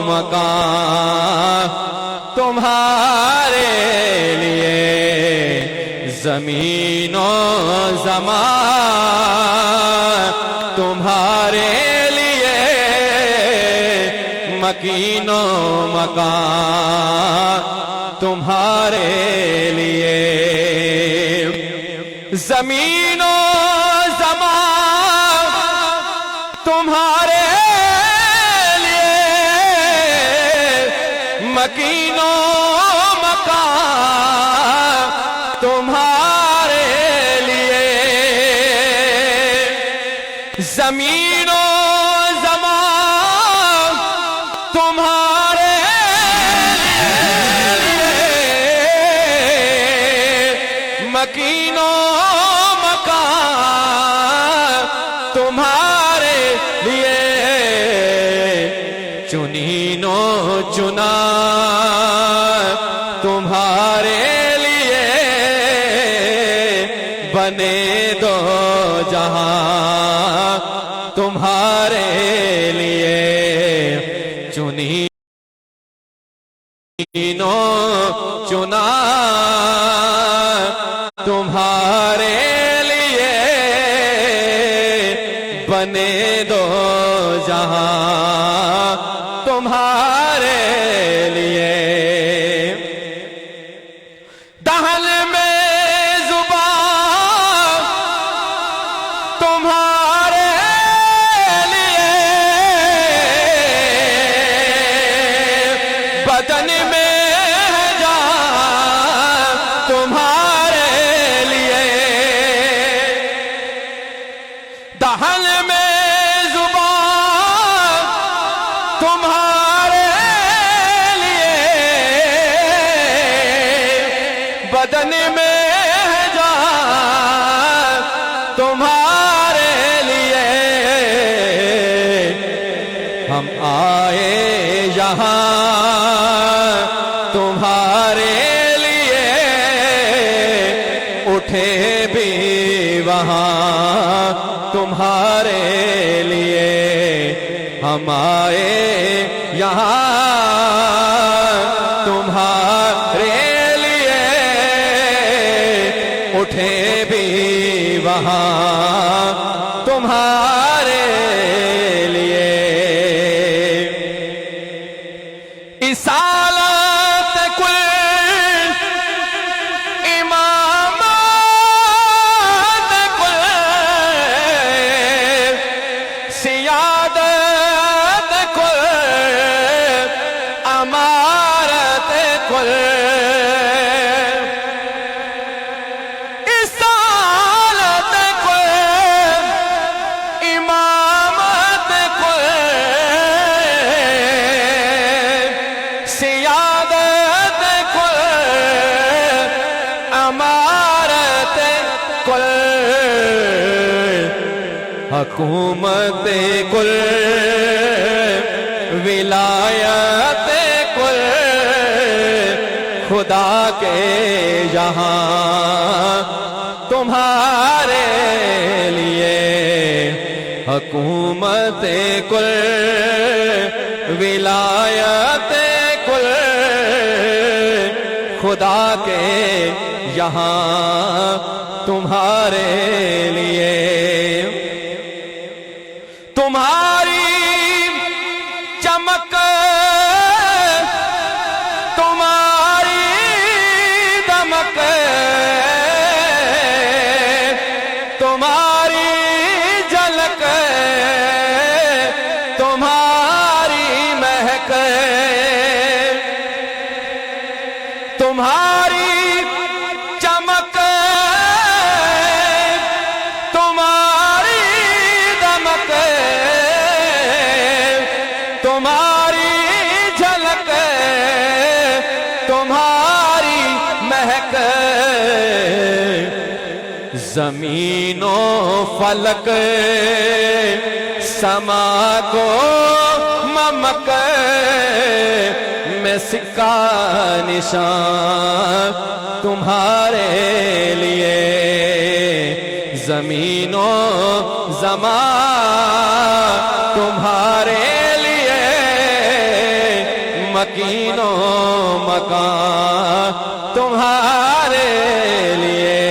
مکان تمہارے لیے، زمین و زمان تمہارے لیے، مکین و مکان تمہارے لیے، زمین و زمان تمہارے مکین و مکان تمہارے لیے، زمین و زمان تمہارے لیے، مکین و مکان تمہارے لیے، چنین و چنا تمہارے لیے، بنے دو جہاں تمہارے لیے، چنین و چنا تمہارے لیے، بنے دو جہاں تمہارے لیے، دہن میں زبان تمہارے لیے، بدن میں جان تمہارے لیے، دہن میں زبان تمہارے لیے، بدن میں جان تمہارے لیے، ہم آئے یہاں تمہارے لیے، اٹھے بھی وہاں تمہارے لیے، ہم آئے یہاں تمہارے لیے، اٹھے بھی وہاں تمہارے لیے، اصالت کل امامت کل، سیادت کل، امارت کل، اصالت کل، امامت کل، سیادت کل، امارت کل، حکومت کل، ولایت کل، خدا کے یہاں تمہارے لیے، حکومت کل، ولایت کل، خدا کے یہاں تمہارے لیے، تمہاری چمک تمہاری دمک، تمہاری جھلک، تمہاری مہک، تمہاری چمک تمہاری دمک، تمہاری جھلک، تمہاری مہک، زمین و فلک سما کو ممک، میں سکہ نشان تمہارے لیے، زمین و زمان تمہارے لیے، مکین و مکان تمہارے لیے۔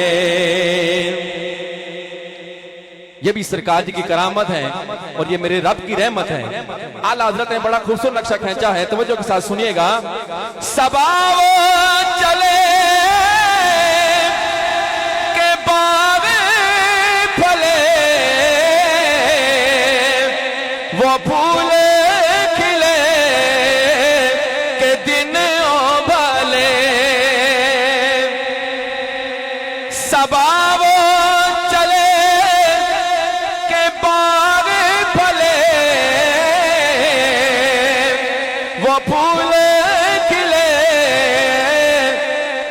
یہ بھی سرکار جی کی کرامت ہے اور یہ میرے رب کی رحمت ہے۔ اعلیٰ حضرت نے بڑا خوبصورت نقشہ کھینچا ہے، توجہ کے ساتھ سنیے گا۔ صبا وہ چلے کہ باغ پھلے، وہ پھول کھلے کہ دن ابھلے۔ صبا وہ چلے کہ باغ پھلے، وہ پھول کھلے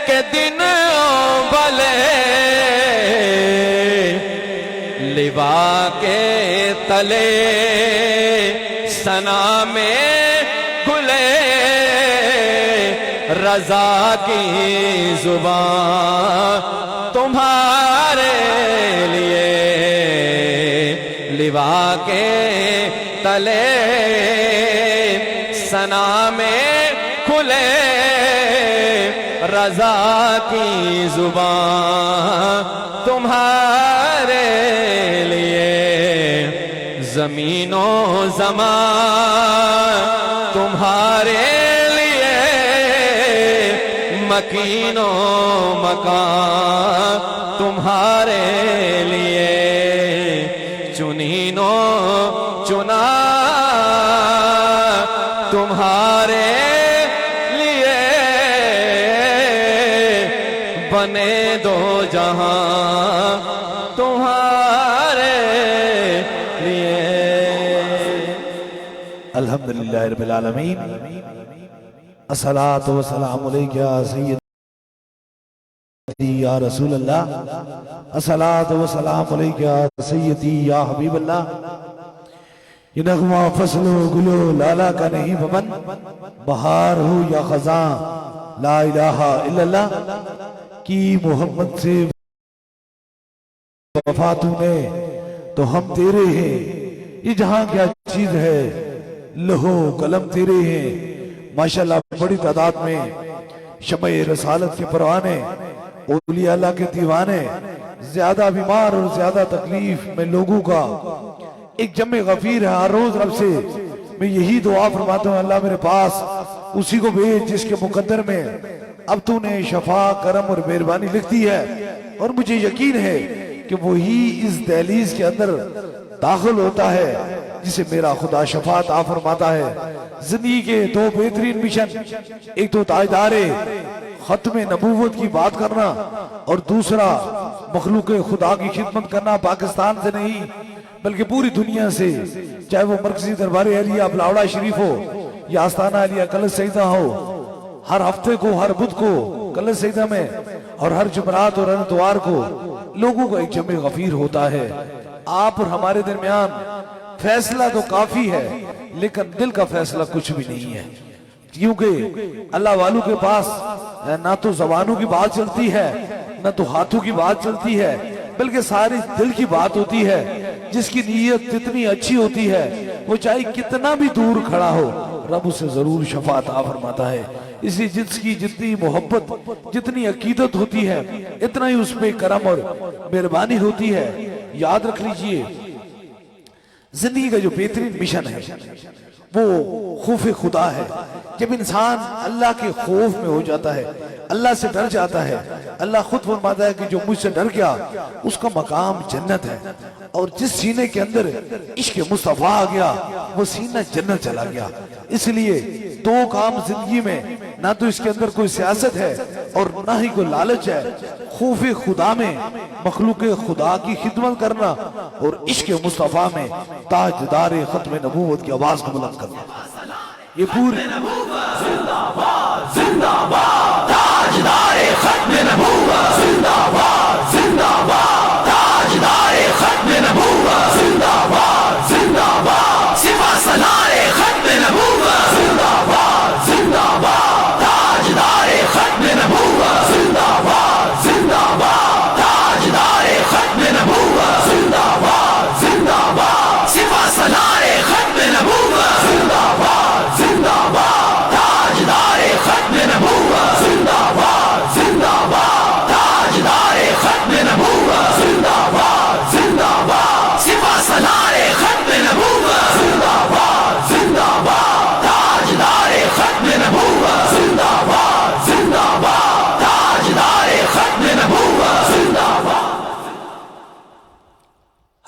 کہ دن ابھلے۔ لوا کے تلے ثنا میں کھلے، رضا کی زبان تمہارے لیے۔ لوا کے تلے ثنا میں کھلے، رضا کی زبان تمہارے لیے۔ زمین و زمان تمہارے لیے، مکین و مکان تمہارے لیے۔ چنین و چنا تمہارے لیے، بنے دو جہاں تمہارے لیے۔ الحمدللہ رب العالمین، الصلاۃ والسلام علیک یا سیدی یا رسول اللہ، الصلاۃ والسلام علیک یا سیدی یا حبیب اللہ۔ یہ نغمہ فصل و گلو لالا کا نہیں بمن، بہار ہو یا خزاں لا الہ الا اللہ کی محمد سے وفا تو نے تو ہم تیرے ہیں۔ یہ جہاں کیا چیز ہے، لہو قلم تیرے ہیں۔ ماشاءاللہ بڑی تعداد میں شمع رسالت کے پروانے، اولیاء اللہ کے دیوانے، زیادہ بیمار اور زیادہ تکلیف میں لوگوں کا ایک جمع غفیر ہے۔ ہر روز رب سے میں یہی دعا فرماتا ہوں، اللہ میرے پاس اسی کو بھیج جس کے مقدر میں اب تو نے شفا کرم اور مہربانی لکھتی ہے، اور مجھے یقین ہے کہ وہی اس دہلیز کے اندر داخل ہوتا ہے جسے میرا خدا شفاعت عطا فرماتا ہے۔ زندگی کے دو بہترین مشن، ایک تو تاجدار ختم نبوت کی بات کرنا، اور دوسرا مخلوق خدا کی خدمت کرنا، پاکستان سے نہیں بلکہ پوری دنیا سے، چاہے وہ مرکزی دربار علیہ بلاوڑا شریف ہو یا آستانہ علیہ کلش سیدہ ہو۔ ہر ہفتے کو، ہر بدھ کو کلش سیدہ میں، اور ہر جمعرات اور ہر اتوار کو لوگوں کو ایک جمع غفیر ہوتا ہے۔ آپ اور ہمارے درمیان فیصلہ تو کافی ہے، لیکن دل کا فیصلہ کچھ بھی نہیں ہے، کیونکہ اللہ والوں کے پاس نہ تو زبانوں کی بات چلتی ہے، نہ تو ہاتھوں کی بات چلتی ہے، بلکہ ساری دل کی بات ہوتی ہے۔ جس کی نیت اتنی اچھی ہوتی ہے، وہ چاہے کتنا بھی دور کھڑا ہو، رب اسے ضرور شفاعت عطا فرماتا ہے۔ اس لیے جس کی جتنی محبت، جتنی عقیدت ہوتی ہے، اتنا ہی اس پہ کرم اور مہربانی ہوتی ہے۔ یاد رکھ لیجئے، زندگی کا جو بہترین مشن ہے وہ خوف خدا ہے۔ جب انسان اللہ کے خوف میں ہو جاتا ہے، اللہ سے ڈر جاتا ہے، اللہ خود فرماتا ہے کہ جو مجھ سے ڈر گیا اس کا مقام جنت ہے، اور جس سینے کے اندر عشق مصطفیٰ آ گیا وہ سینہ جنت چلا گیا۔ اس لیے دو کام زندگی میں، نہ تو اس کے اندر کوئی سیاست ہے اور نہ ہی کوئی لالچ ہے۔ خوف خدا میں مخلوق خدا کی خدمت کرنا، اور عشق مصطفیٰ میں تاجدار ختم نبوت کی آواز کو بلند کرنا۔ یہ پوری زندہ باد زندہ باد تاجدار ختم نبوت، زندہ باد زندہ باد تاجدار ختم نبوت، زندہ باد زندہ باد سپہ سالار ختم نبوت، زندہ باد زندہ باد تاجدار ختم نبوت، زندہ باد زندہ باد تاجدار ختم نبوت، زندہ باد زندہ باد سپہ سالار ختم نبوت، زندہ باد زندہ باد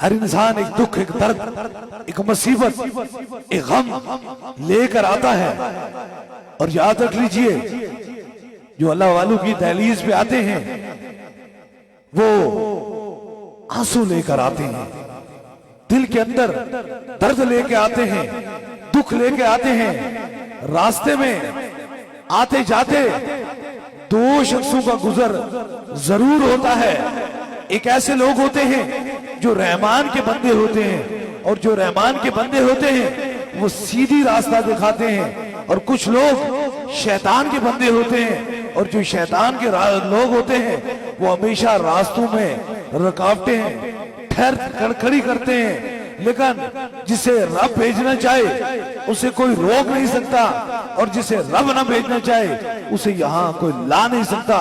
हर इंसान एक दुख, एक दर्द, एक मुसीबत, एक गम लेकर आता है। और याद रख लीजिए, जो अल्लाह वालों की दहलीज पे आते हैं वो आंसू लेकर आते हैं, दिल के अंदर दर्द लेके आते हैं, दुख लेके आते हैं। रास्ते में आते जाते दो शख्सों का गुजर जरूर होता है। एक ऐसे लोग होते हैं जो रहमान के बंदे होते हैं, और जो रहमान के बंदे होते हैं वो सीधी रास्ता दिखाते हैं। और कुछ लोग शैतान के बंदे होते हैं, और जो शैतान के लोग होते हैं वो हमेशा रास्तों में रुकावटें ठहर खड़ी करते हैं। लेकिन जिसे रब भेजना चाहे उसे कोई रोक नहीं सकता, और जिसे रब ना भेजना चाहे उसे यहाँ कोई ला नहीं सकता।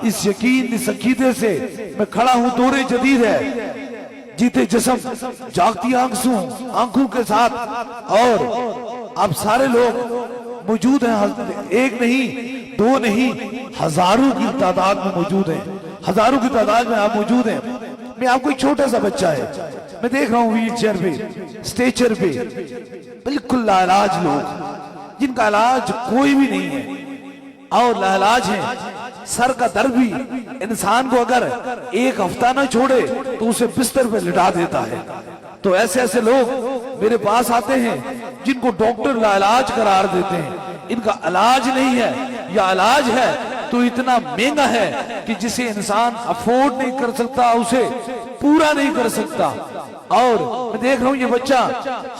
इस यकीन, इस अकीदे से मैं खड़ा हूं। दौरे जदीद है, जीते जिस्म, जागती आंखों के साथ, और आप सारे लोग मौजूद हैं। एक नहीं, दो नहीं, हजारों की तादाद में मौजूद हैं। हजारों की तादाद में आप मौजूद हैं। मैं आपको एक छोटा सा बच्चा है, मैं देख रहा हूँ व्हील चेयर पे, स्ट्रेचर पे, बिल्कुल लाइलाज लोग जिनका इलाज कोई भी नहीं है, और लाइलाज है। सर का दर्द भी इंसान को अगर एक हफ्ता ना छोड़े तो उसे बिस्तर पे लिटा देता है। तो ऐसे ऐसे लोग मेरे पास आते हैं जिनको डॉक्टर लाइलाज करार देते हैं। इनका इलाज नहीं है, या इलाज है तो इतना महंगा है कि जिसे इंसान अफोर्ड नहीं कर सकता, उसे पूरा नहीं कर सकता। और मैं देख रहा हूं ये बच्चा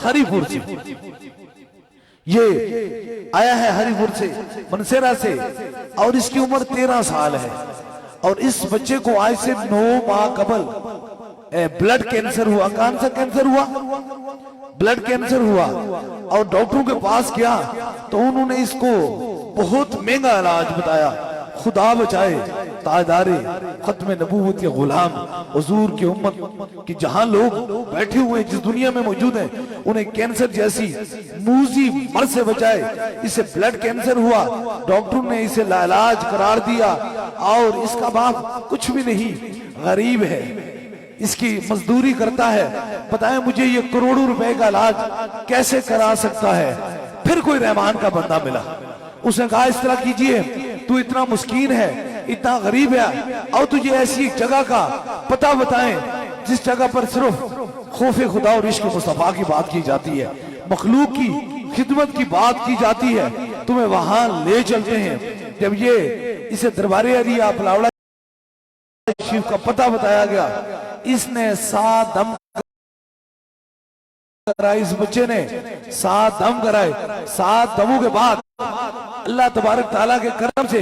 हरिपुर से, ये आया है हरिपुर से, मनसेरा से, और इसकी उम्र 13 साल है। और इस बच्चे को आज से 9 माह कबल ब्लड कैंसर हुआ। कौन सा कैंसर हुआ? ब्लड कैंसर हुआ। और डॉक्टरों के पास गया तो उन्होंने इसको बहुत महंगा इलाज बताया। खुदा बचाए, ताजदारे खत्म नबूवत के गुलाम हुजूर की उम्मत कि जहां लोग बैठे हुए जिस दुनिया में मौजूद हैं, उन्हें कैंसर जैसी मूजी मर्ज से बचाए। इसे ब्लड कैंसर हुआ, डॉक्टर ने इसे लाइलाज करार दिया, और इसका बाप कुछ भी नहीं, गरीब है, इसकी मजदूरी करता है। बताएं मुझे ये करोड़ों रुपए का इलाज कैसे करा सकता है? फिर कोई रहमान का बंदा मिला, उसने कहा इस तरह कीजिए, तू इतना मुस्कीन है, इतना गरीब है, और तुझे ऐसी एक जगह का पता बताएं जिस जगह पर सिर्फ खौफ खुदा और इश्क मुस्तफा की बात की जाती है, मखलूक की खिदमत की बात की जाती है, तुम्हें वहां ले चलते हैं। जब ये इसे दरबारे अलिया पलावड़ा शरीफ का पता बताया गया, इसने 7 दम कराए। इस बच्चे ने 7 दम कराए। 7 दमों के बाद अल्लाह तबारक ताला के करम से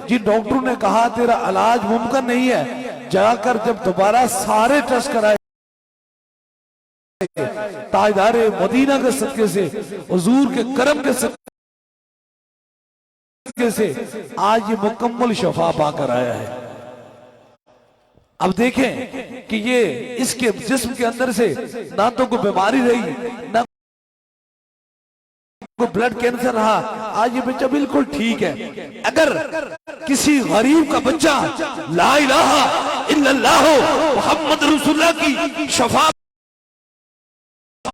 जिन डॉक्टरों ने कहा तेरा इलाज मुमकिन नहीं है, जाकर जब दोबारा सारे टेस्ट कराए, ताजदारे मदीना के सदके से, हुजूर के करम के सदके से आज ये मुकम्मल शफा पाकर आया है। अब देखें कि ये इसके जिस्म के अंदर से ना तो कोई बीमारी रही, ना कोई ब्लड कैंसर रहा, आज ये बच्चा बिल्कुल ठीक है। अगर किसी गरीब का बच्चा ला इलाहा इल्लल्लाह मुहम्मद रसूलुल्लाह की शफा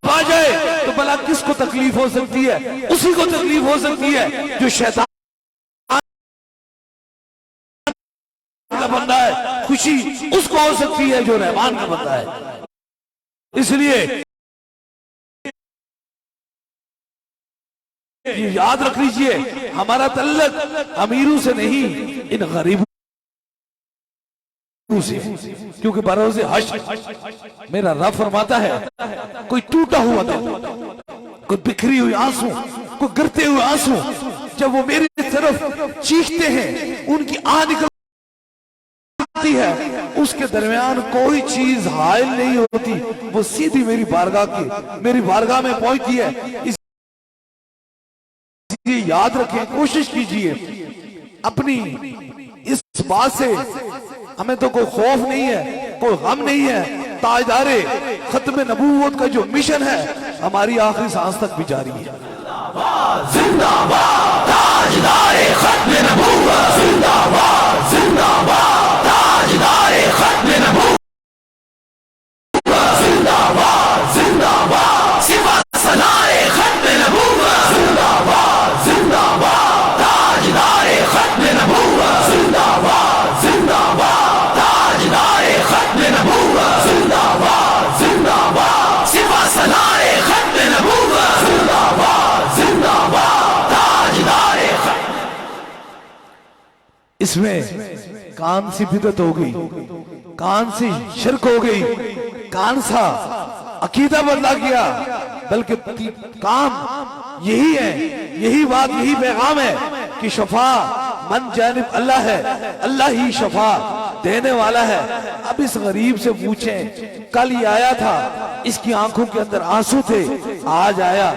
पा जाए तो भला किसको तकलीफ हो सकती है? उसी को तकलीफ हो सकती है जो शैतान का बंदा है। खुशी उसको हो सकती है जो रहमान का बंदा है। इसलिए ये याद रख लीजिए, हमारा तल्लक अमीरों से नहीं, इन गरीबों से, क्योंकि बरोज़े हश्र मेरा रब फरमाता है कोई टूटा हुआ दिल, कोई बिखरी हुई आंसू, कोई गिरते हुए आंसू, जब वो मेरी तरफ चीखते हैं, उनकी आह निकलती है, उसके दरमियान कोई चीज हायल नहीं होती, वो सीधी मेरी बारगाह में पहुंचती है। इसलिए याद रखें, कोशिश कीजिए अपनी इस बात से, हमें तो कोई खौफ नहीं है, कोई गम नहीं है। ताजदारे खत्म नबूवत का जो मिशन है हमारी आखिरी सांस तक भी जारी है। जिंदाबाद ताजदारे खत्म नबूवत, जिंदाबाद जिंदाबाद ताजदारे खत्म नबूवत, जिंदाबाद। इसमें कान सी बिदत हो गई, कान सी शिरक हो गई, कान सा अकीदा बदला किया, बल्कि काम यही है, यही बात, यही पैगाम है कि शफा मन जानिब अल्लाह है, अल्लाह ही शफा देने वाला है। अब इस गरीब से पूछें, कल ये आया था, इसकी आंखों के अंदर आंसू थे, आज आया,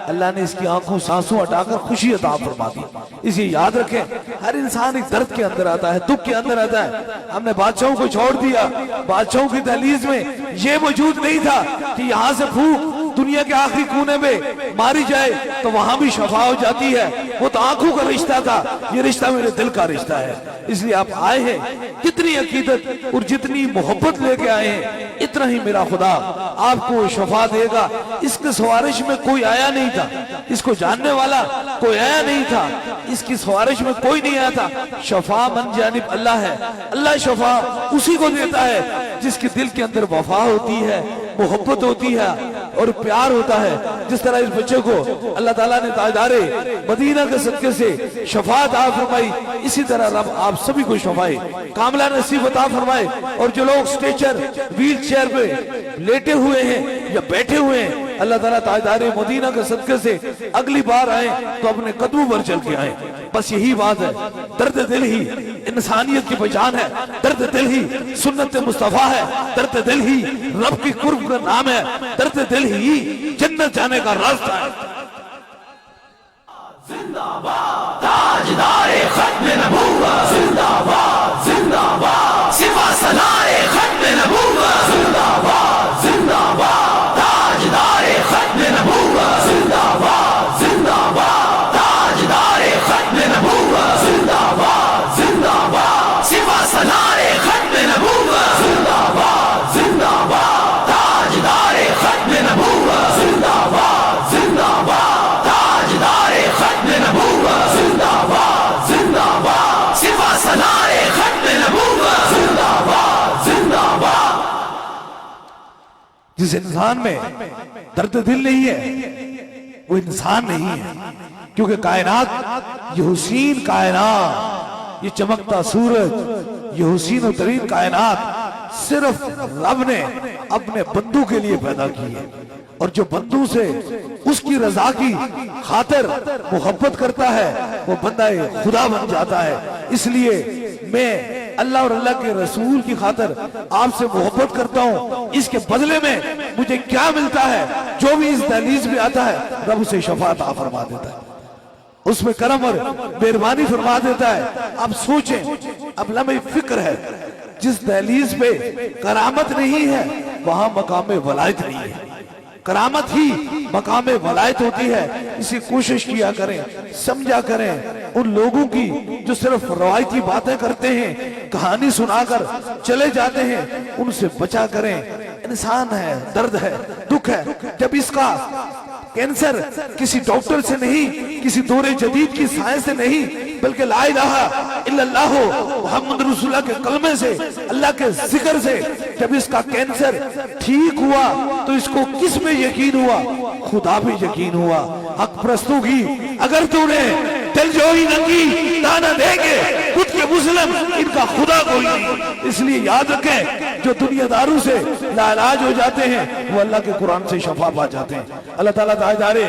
अल्लाह ने इसकी आंखों से आंसू हटाकर खुशी अता फरमा दी। इसे याद रखें, हर इंसान एक दर्द के अंदर आता है, दुख के अंदर आता है। हमने बादशाहों को छोड़ दिया, बादशाहों की दहलीज में ये मौजूद नहीं था कि यहाँ से फूक दुनिया के आखिरी कोने में मारी जाए तो वहां भी शफा हो जाती है। वो तो आंखों का रिश्ता था, ये रिश्ता मेरे दिल का रिश्ता है। इसलिए आप आए हैं, कितनी अकीदत और जितनी मोहब्बत लेके आए हैं, इतना ही मेरा खुदा आपको शफा देगा। इसके सवारिश में कोई आया नहीं था, इसको जानने वाला कोई आया नहीं था, इसकी सवारिश में कोई नहीं आया था। शफा मन जानिब अल्लाह है, अल्लाह शफा उसी को देता है जिसके दिल के अंदर वफा होती है, मोहब्बत होती है और प्यार होता है। जिस तरह इस बच्चे को अल्लाह ताला ने ताजदारे मदीना के सदके से शफात अता फरमाई, इसी तरह रब आप सभी को शफाए कामला नसीब अता फरमाए। और जो लोग स्ट्रेचर व्हील चेयर पे लेटे हुए हैं या बैठे हुए हैं, अल्लाह ताला ताजदारे मदीना के सदके से अगली बार आए तो अपने कदमों पर चल के आए। बस यही बात है, दर्द दिल ही इंसानियत की पहचान है, दर्द दिल ही सुन्नत मुस्तफा है, दर्द दिल ही रब की कुर्ब का नाम है, दर्द दिल ही जन्नत जाने का रास्ता है। जिंदाबाद ताजदारे खत्म नबूवत, जिंदाबाद जिंदाबाद सिवा सलारे खत्म नबूवत, जिंदाबाद जिंदाबाद ताजदारे खत्म नबूवत, जिंदाबाद जिंदाबाद ताजदारे खत्म नबूवत, जिंदाबाद जिंदाबाद सिवा सलारे खत्म नबूवत, जिंदाबाद जिंदाबाद ताजदारे खत्म नबूवत, जिंदाबाद जिंदाबाद ताजदारे खत्म नबूवत, जिंदाबाद जिंदाबाद सिवा सलारे खत्म नबूवत, जिंदाबाद जिंदाबाद। जिस इंसान में दर्द दिल नहीं है वो इंसान नहीं है, क्योंकि कायनात, ये हुसीन कायनात, ये चमकता सूरज, ये हुसीन तरीन कायनात सिर्फ रब ने अपने बंदू के लिए पैदा की है। और जो बंदू से उसकी रजा की खातिर मोहब्बत करता है वो बंदा खुदा बन जाता है। इसलिए मैं अल्लाह और अल्लाह के रसूल की खातिर आपसे मोहब्बत करता हूँ। इसके बदले में मुझे क्या मिलता है? जो भी इस दहलीज में आता है रब उसे शफाअत अता फरमा देता है, उसमें करम और मेहरबानी फरमा देता है। आप सोचें, अब लम्हे फिक्र है, जिस दहलीज पे करामत नहीं है वहां मकाम वलायत नहीं है। करामत ही मकाम वलायत होती है। इसी कोशिश किया करें, समझा करें। उन लोगों की जो सिर्फ रवायती बातें करते हैं, कहानी सुनाकर चले जाते हैं, उनसे बचा करें। इंसान है, दर्द है, दुख है। जब इसका कैंसर किसी डॉक्टर से नहीं, किसी दौरे जदीद की साइंस से नहीं, बल्कि ला इलाहा इल्लल्लाह मुहम्मद रसूलुल्लाह के कलमे से, अल्लाह के जिक्र से जब इसका कैंसर ठीक हुआ तो इसको किस में यकीन हुआ? खुदा पे यकीन हुआ। हक प्रस्तों की अगर तूने दिल जो ही नंगी दाना देंगे खुद के मुस्लिम, इनका खुदा कोई नहीं। इसलिए याद रखें, जो दुनियादारों से लाइलाज हो जाते हैं वो अल्लाह के कुरान से शफा पा जाते हैं। अल्लाह ताला ताजदारे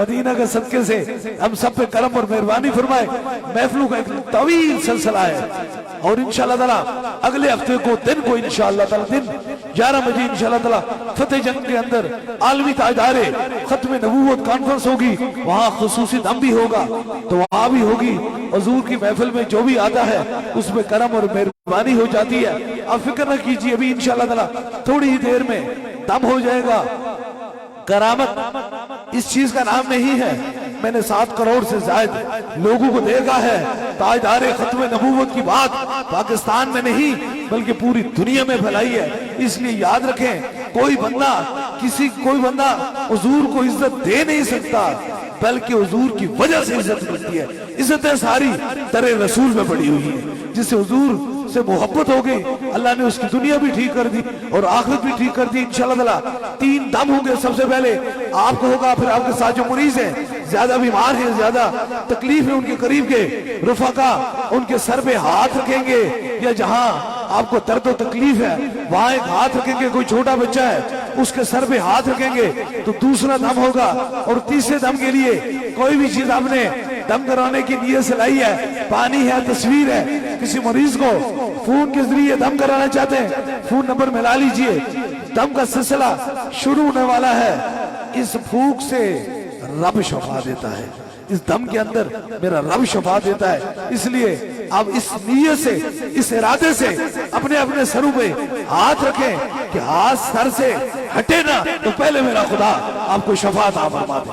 मदीना के सदके से हम सब पे करम और मेहरबानी फरमाए। महफिलों का एक तवील सिलसिला है और इंशाअल्लाह ताला अगले हफ्ते को दिन को इंशाअल्लाह ताला दिन 11 बजे इंशाअल्लाह ताला फतेह जंग के अंदर आलमी ताजदारे खत्म नबूवत कॉन्फ्रेंस होगी, वहां खुसूसी दम भी होगा तो वहां भी होगी। हुजूर की महफिल में जो भी आता है उसमें करम और मेहरबानी हो जाती है। आप फिक्र न कीजिए, अभी इंशाअल्लाह ताला थोड़ी ही देर में दम हो जाएगा। करामत इस चीज का नाम नहीं है। मैंने 7 करोड़ से ज्यादा लोगों को देखा है। ताजदारे खत्म नबूवत की बात पाकिस्तान में नहीं बल्कि पूरी दुनिया में फैलाई है। इसलिए याद रखें, कोई बंदा हुजूर को इज्जत दे नहीं सकता, बल्कि हुजूर की वजह से इज्जत मिलती है। इज्जतें सारी दरे रसूल में पड़ी हुई है। जिससे हुजूर से मोहब्बत हो गई, अल्लाह ने उसकी दुनिया भी ठीक कर दी और आखिरत भी ठीक कर दी इंशाअल्लाह ताला। 3 दम होंगे, सबसे पहले आपको होगा, फिर आपके साथ जो मरीज हैं زیادہ بیمار ہیں، زیادہ تکلیف ہے ان کے قریب کے رفقا، ان کے سر پہ ہاتھ رکھیں گے، یا جہاں آپ کو درد و تکلیف ہے وہاں ایک ہاتھ رکھیں گے، کوئی چھوٹا بچہ ہے اس کے سر پہ ہاتھ رکھیں گے تو دوسرا دم ہوگا، اور تیسرے دم کے لیے کوئی بھی چیز آپ نے دم کرانے کی نیت سے لائی ہے، پانی ہے، تصویر ہے، کسی مریض کو فون کے ذریعے دم کرانا چاہتے ہیں، فون نمبر ملا لیجئے، دم کا سلسلہ شروع ہونے والا ہے، اس پھونک سے رب شفا دیتا ہے، اس دم کے اندر میرا رب شفا دیتا ہے، اس لیے آپ اس نیت سے، اس ارادے سے اپنے اپنے سروں پہ ہاتھ رکھیں کہ ہاتھ سر سے ہٹے نا تو پہلے میرا خدا آپ کو شفا عطا فرما دے۔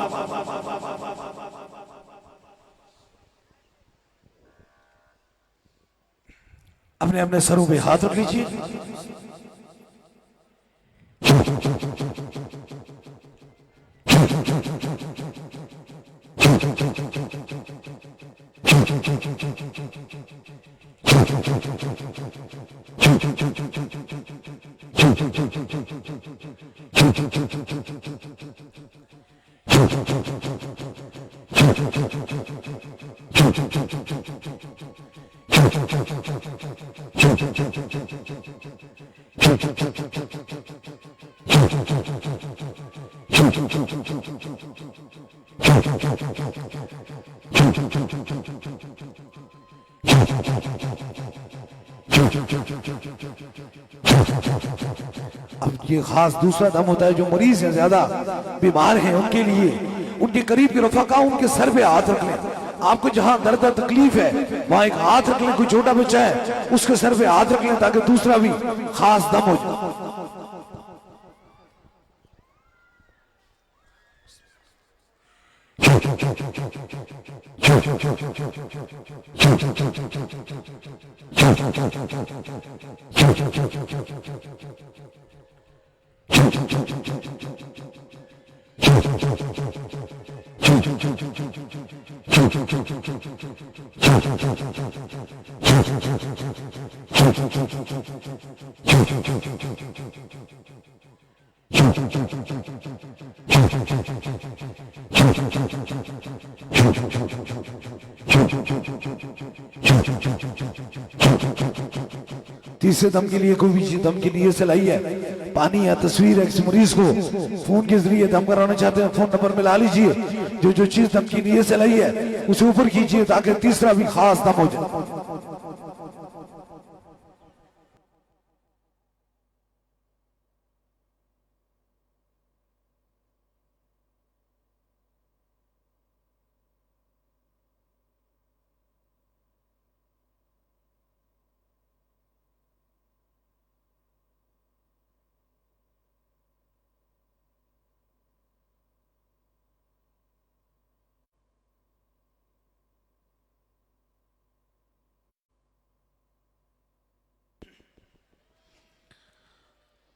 اپنے اپنے سروں پہ ہاتھ رکھ لیجئے۔ اب یہ خاص دوسرا دم ہوتا ہے جو مریض ہیں، زیادہ بیمار ہیں، ان کے لیے ان کے قریب کے رفقا ان کے سر پہ ہاتھ رکھ لیں، آپ کو جہاں درد تکلیف ہے وہاں ایک ہاتھ رکھ لیں، کوئی چھوٹا بچہ ہے اس کے سر پہ ہاتھ رکھ لیں تاکہ دوسرا بھی خاص دم ہو جائے۔ تیسرے دم کے لیے کوئی بھی چیز دم کے لیے سے لائی ہے، پانی ہے، تصویر ہے، کسی مریض کو فون کے ذریعے دم کرانا چاہتے ہیں، فون نمبر ملا لیجئے، جو چیز دم کی نیت سے لائی ہے اسے اوپر کیجئے تاکہ تیسرا بھی خاص دم ہو جائے۔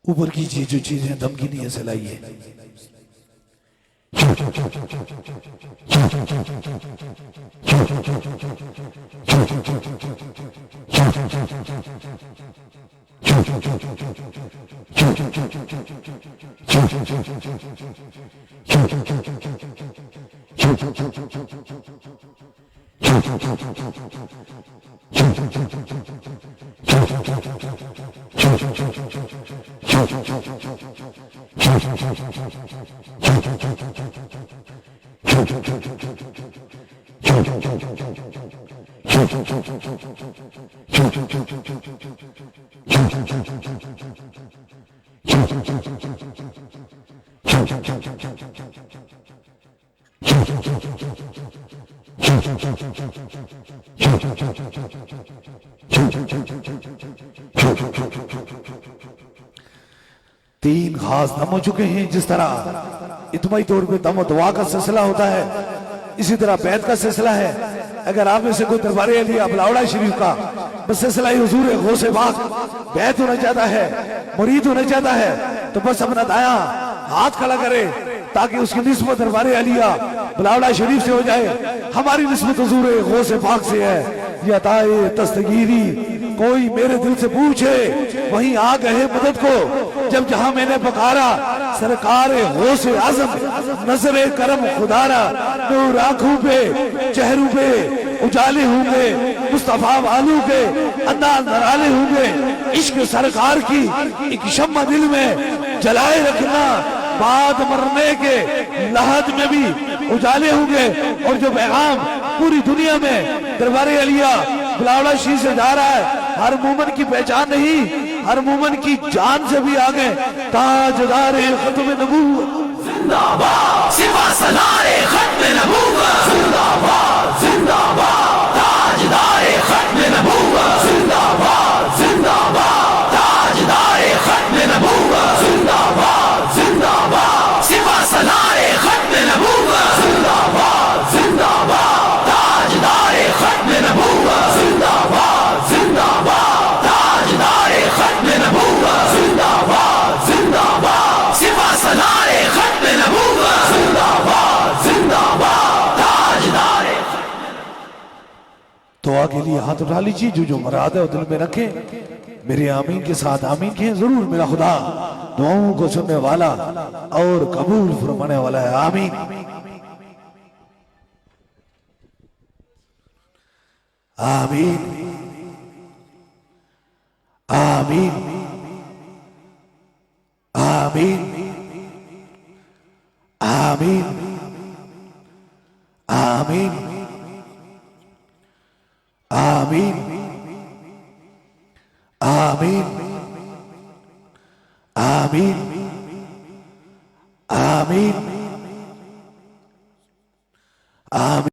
اوپر کیجئے جو چیزیں دم کی نیت سے لائی ہے۔ تین خاص دم ہو چکے ہیں، جس طرح اجتماعی طور پہ دم و دعا کا سلسلہ ہوتا ہے اسی طرح بیعت کا سلسلہ ہے۔ اگر آپ میں سے کوئی دربار علی بلاوڑا شریف کا بس سلسلہ حضور غوث پاک بیعت ہونا چاہتا ہے، مرید ہونا چاہتا ہے تو بس اپنا دایاں ہاتھ کھڑا کرے تاکہ اس کی نسبت دربار علیہ بلاوڑا شریف سے ہو جائے۔ ہماری نسبت حضور غوث پاک سے ہے۔ یہ عطائے تستگیری کوئی میرے دل سے پوچھے وہیں آ گئے مدد کو، جب جہاں میں نے پکارا سرکار غوث اعظم نظر کرم خدارا نور آنکھوں پہ چہروں پہ اجالے ہوں گے مصطفیٰ والوں کے انداز نرالے ہوں گے عشق سرکار کی ایک شمع دل میں جلائے رکھنا بعد مرنے کے لحد میں بھی اجالے ہوں گے اور جو پیغام پوری دنیا میں دربار علیہ بلاولا شیح سے جا رہا ہے ہر مومن کی پہچان نہیں ہر مومن کی جان سے بھی آگے تاجدار ختم نبوت زندہ باد سپہ سالار ختم نبوت زندہ باد زندہ باد تاجدار ختم نبوت زندہ باد زندہ باد تاجدار ختم نبوت زندہ باد زندہ باد سپہ سالار ختم نبوت زندہ باد زندہ باد تاجدار ختم نبوت زندہ باد زندہ باد تاجدار ختم نبوت زندہ باد زندہ باد سپہ سالار ختم نبوت زندہ باد زندہ باد تاجدار دعا کے لیے ہاتھ اٹھا لیجیے جو مراد ہے وہ دل میں رکھیں میرے آمین کے ساتھ آمین کہیں ضرور میرا خدا دعاؤں کو سننے والا اور قبول فرمانے والا ہے آمین آمین آمین آمین آمین آمین آمین آمین آمین آمین